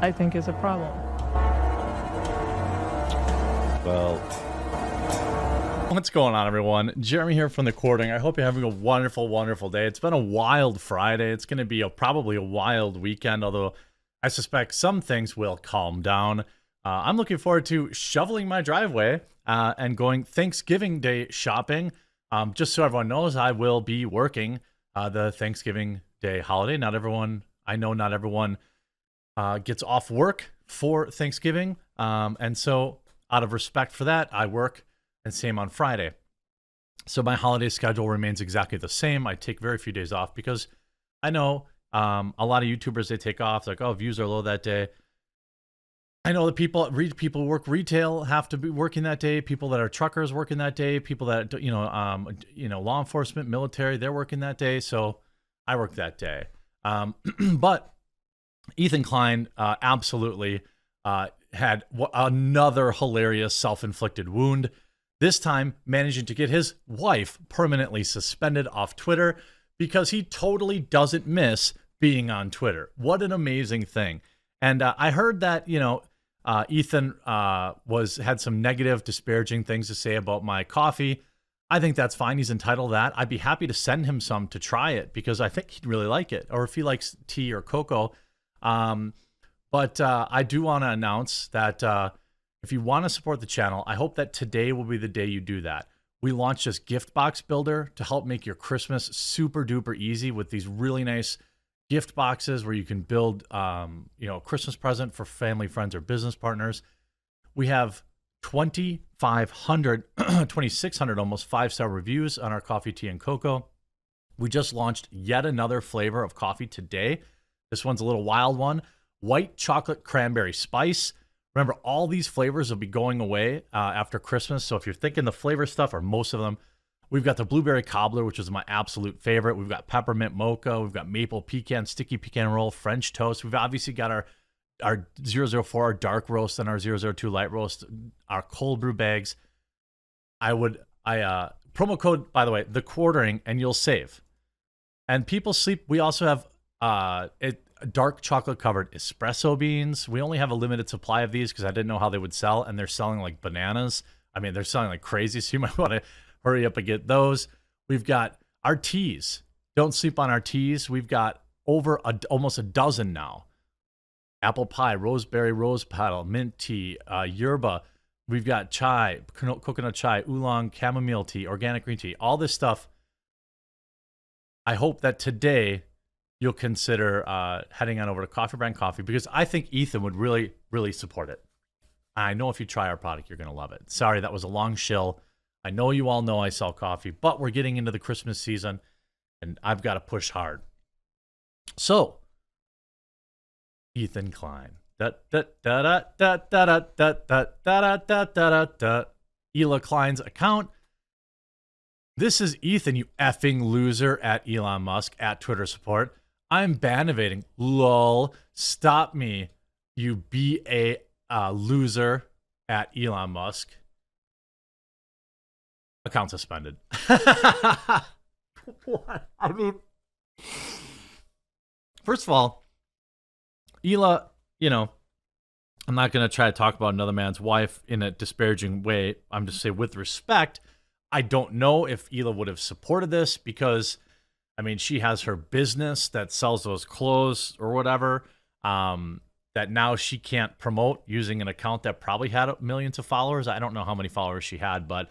I think is a problem. Well, what's going on, everyone? Jeremy here from the Quartering. I hope you're having a wonderful, wonderful day. It's been a wild Friday. It's going to be probably a wild weekend, although I suspect some things will calm down. I'm looking forward to shoveling my driveway and going Thanksgiving Day shopping. Just so everyone knows, I will be working the Thanksgiving Day holiday. I know not everyone gets off work for Thanksgiving. And so out of respect for that, I work, and same on Friday. So my holiday schedule remains exactly the same. I take very few days off because I know a lot of YouTubers, they take off. Like, oh, views are low that day. I know the people who work retail have to be working that day. People that are truckers working that day. People that law enforcement, military, they're working that day. So I work that day. But Ethan Klein absolutely had another hilarious self-inflicted wound. This time, managing to get his wife permanently suspended off Twitter because he totally doesn't miss being on Twitter. What an amazing thing! And I heard that Ethan had some negative, disparaging things to say about my coffee. I think that's fine. He's entitled to that. I'd be happy to send him some to try it because I think he'd really like it. Or if he likes tea or cocoa. But I do want to announce that if you want to support the channel, I hope that today will be the day you do that. We launched this gift box builder to help make your Christmas super duper easy with these really nice gift boxes where you can build, a Christmas present for family, friends, or business partners. We have 2,500, 2,600 almost 5-star reviews on our coffee, tea, and cocoa. We just launched yet another flavor of coffee today. This one's a little wild one. White chocolate cranberry spice. Remember, all these flavors will be going away after Christmas. So if you're thinking the flavor stuff, or most of them, we've got the blueberry cobbler, which is my absolute favorite. We've got peppermint mocha. We've got maple pecan, sticky pecan roll, French toast. We've obviously got our 004, our dark roast, and our 002 light roast, our cold brew bags. Promo code, by the way, the Quartering, and you'll save. And people sleep. We also have dark chocolate covered espresso beans. We only have a limited supply of these because I didn't know how they would sell, and they're selling like bananas. I mean, they're selling like crazy, so you might want to hurry up and get those. We've got our teas. Don't sleep on our teas. We've got almost a dozen now. Apple pie, roseberry rose petal, mint tea, yerba. We've got chai, coconut chai, oolong, chamomile tea, organic green tea, all this stuff. I hope that today you'll consider heading on over to Coffee Brand Coffee because I think Ethan would really, really support it. I know if you try our product, you're going to love it. Sorry, that was a long shill. I know you all know I sell coffee, but we're getting into the Christmas season, and I've got to push hard. So, Ethan Klein. Hila Klein's account. This is Ethan, you effing loser, at Elon Musk, at Twitter support. I'm bannovating. Lol. Stop me, you BA loser, at Elon Musk. Account suspended. What? I mean, first of all, Hila, I'm not going to try to talk about another man's wife in a disparaging way. I'm just saying, with respect, I don't know if Hila would have supported this because, I mean, she has her business that sells those clothes or whatever, that now she can't promote using an account that probably had millions of followers. I don't know how many followers she had, but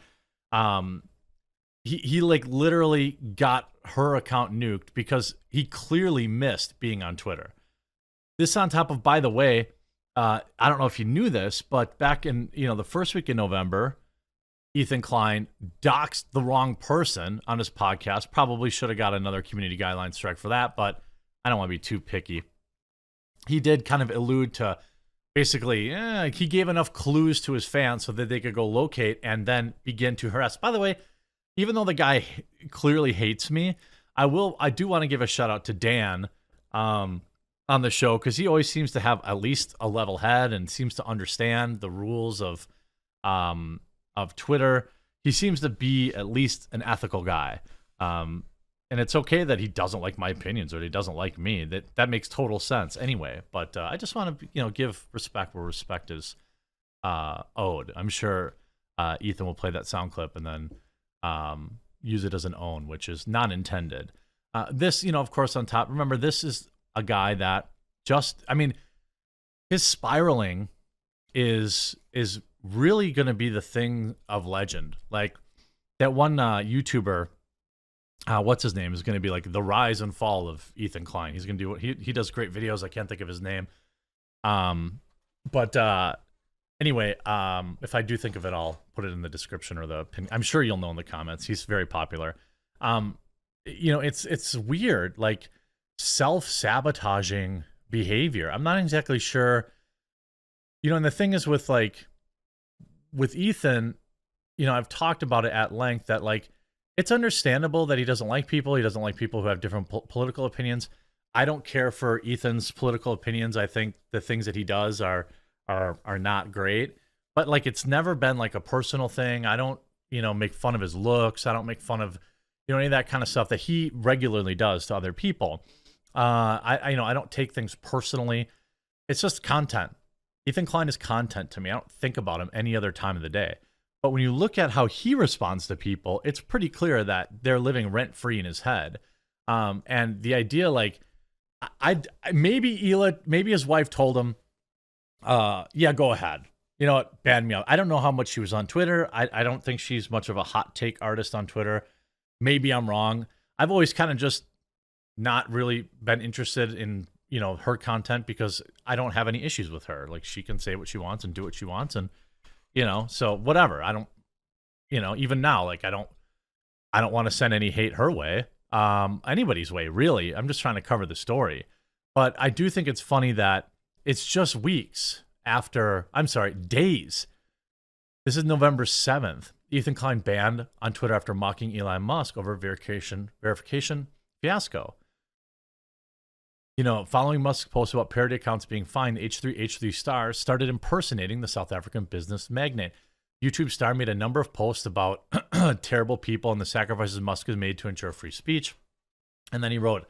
he like literally got her account nuked because he clearly missed being on Twitter. This on top of, by the way, I don't know if you knew this, but back in the first week in November, Ethan Klein doxed the wrong person on his podcast. Probably should have got another community guideline strike for that, but I don't want to be too picky. He did kind of allude to basically, he gave enough clues to his fans so that they could go locate and then begin to harass. By the way, even though the guy clearly hates me, I do want to give a shout out to Dan on the show because he always seems to have at least a level head and seems to understand the rules of Twitter. He seems to be at least an ethical guy. And it's okay that he doesn't like my opinions or he doesn't like me. That makes total sense anyway. But I just want to, give respect where respect is owed. I'm sure Ethan will play that sound clip and then use it as an own, which is not intended. This, of course, on top, remember, this is a guy that his spiraling is really going to be the thing of legend. Like that one YouTuber, what's his name, is going to be like the rise and fall of Ethan Klein. He's going to do what he does great videos. I can't think of his name. But anyway, if I do think of it, I'll put it in the description or the pin. I'm sure you'll know in the comments. He's very popular. It's weird, like self-sabotaging behavior. I'm not exactly sure. And the thing is with Ethan, I've talked about it at length that like it's understandable that he doesn't like people. He doesn't like people who have different political opinions. I don't care for Ethan's political opinions. I think the things that he does are not great. But like it's never been like a personal thing. I don't, make fun of his looks. I don't make fun of, any of that kind of stuff that he regularly does to other people. I don't take things personally. It's just content. Ethan Klein is content to me. I don't think about him any other time of the day. But when you look at how he responds to people, it's pretty clear that they're living rent-free in his head. And the idea, like, maybe his wife told him, yeah, go ahead. You know what? Ban me out. I don't know how much she was on Twitter. I don't think she's much of a hot take artist on Twitter. Maybe I'm wrong. I've always kind of just not really been interested in, her content because I don't have any issues with her. Like she can say what she wants and do what she wants. And, so whatever. I don't, even now, like I don't want to send any hate her way, anybody's way, really. I'm just trying to cover the story. But I do think it's funny that it's just days. This is November 7th. Ethan Klein banned on Twitter after mocking Elon Musk over verification fiasco. Following Musk's post about parody accounts being fined, H3 Star started impersonating the South African business magnate. YouTube Star made a number of posts about terrible people and the sacrifices Musk has made to ensure free speech. And then he wrote,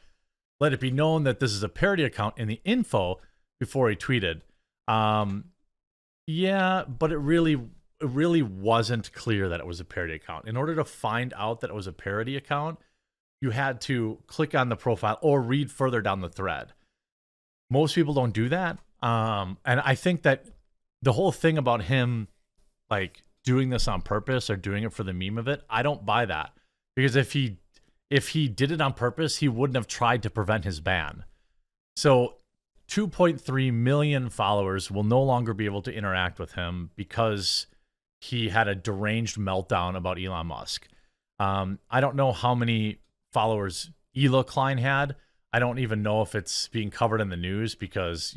"Let it be known that this is a parody account," in the info before he tweeted. Yeah, but it really wasn't clear that it was a parody account. In order to find out that it was a parody account, you had to click on the profile or read further down the thread. Most people don't do that. And I think that the whole thing about him like doing this on purpose or doing it for the meme of it, I don't buy that. Because if he did it on purpose, he wouldn't have tried to prevent his ban. So 2.3 million followers will no longer be able to interact with him because he had a deranged meltdown about Elon Musk. I don't know how many followers Hila Klein had. I don't even know if it's being covered in the news because,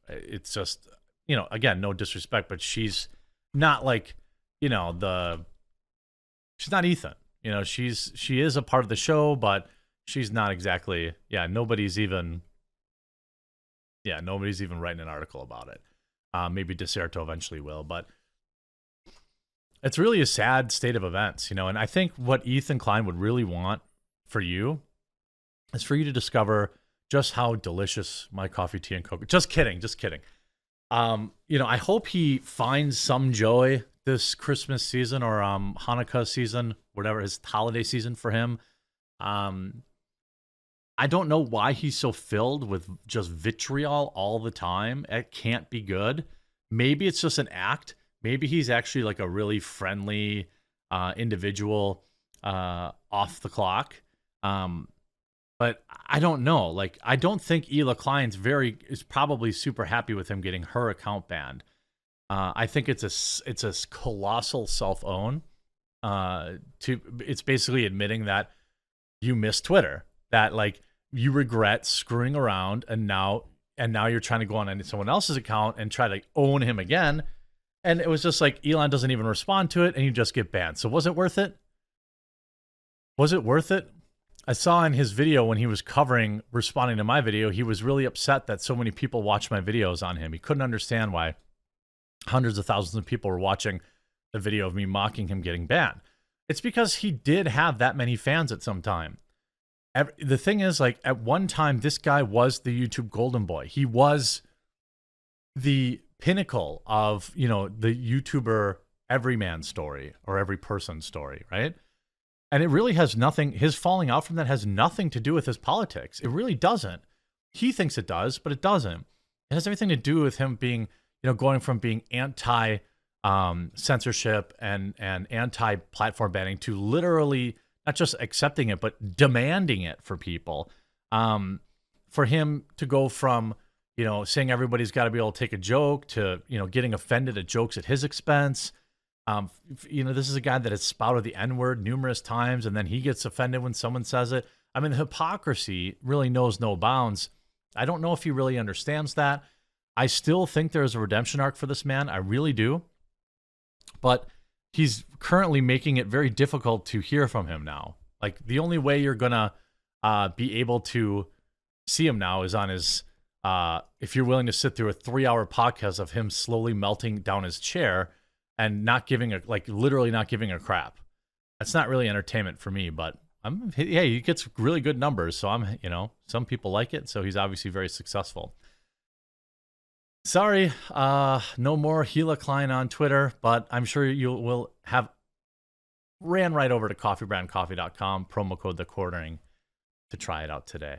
it's just, again, no disrespect, but she's not like, she's not Ethan. She is a part of the show, but she's not exactly, nobody's even writing an article about it. Maybe DeSerto eventually will, but it's really a sad state of events, and I think what Ethan Klein would really want for you is for you to discover just how delicious my coffee, tea, and cocoa. Just kidding. I hope he finds some joy this Christmas season or Hanukkah season, whatever his holiday season for him. I don't know why he's so filled with just vitriol all the time. It can't be good. Maybe it's just an act. Maybe he's actually like a really friendly individual off the clock. But I don't know. Like, I don't think Hila Klein's is probably super happy with him getting her account banned. I think it's a colossal self-own. It's basically admitting that you miss Twitter, that like you regret screwing around, and now you're trying to go on someone else's account and try to own him again. And it was just like Elon doesn't even respond to it, and you just get banned. So was it worth it? Was it worth it? I saw in his video when he was responding to my video, he was really upset that so many people watched my videos on him. He couldn't understand why hundreds of thousands of people were watching the video of me mocking him getting banned. It's because he did have that many fans at some time. The thing is, like, at one time, this guy was the YouTube golden boy. He was the pinnacle of, you know, the YouTuber everyman story or every person story, right? And it really has nothing, his falling out from that has nothing to do with his politics. It really doesn't. He thinks it does, but it doesn't. It has everything to do with him being, you know, going from being anti censorship and anti platform banning to literally not just accepting it, but demanding it for people. For him to go from, you know, saying everybody's got to be able to take a joke to, you know, getting offended at jokes at his expense. You know, this is a guy that has spouted the N-word numerous times, and then he gets offended when someone says it. I mean, the hypocrisy really knows no bounds. I don't know if he really understands that. I still think there's a redemption arc for this man. I really do. But he's currently making it very difficult to hear from him now. Like, the only way you're going to be able to see him now is on his, if you're willing to sit through a 3-hour podcast of him slowly melting down his chair and not giving a, like, literally not giving a crap. That's not really entertainment for me, but hey, he gets really good numbers. So I'm, you know, some people like it. So he's obviously very successful. Sorry, no more Hila Klein on Twitter, but I'm sure you will have ran right over to coffeebrandcoffee.com, promo code The Quartering, to try it out today.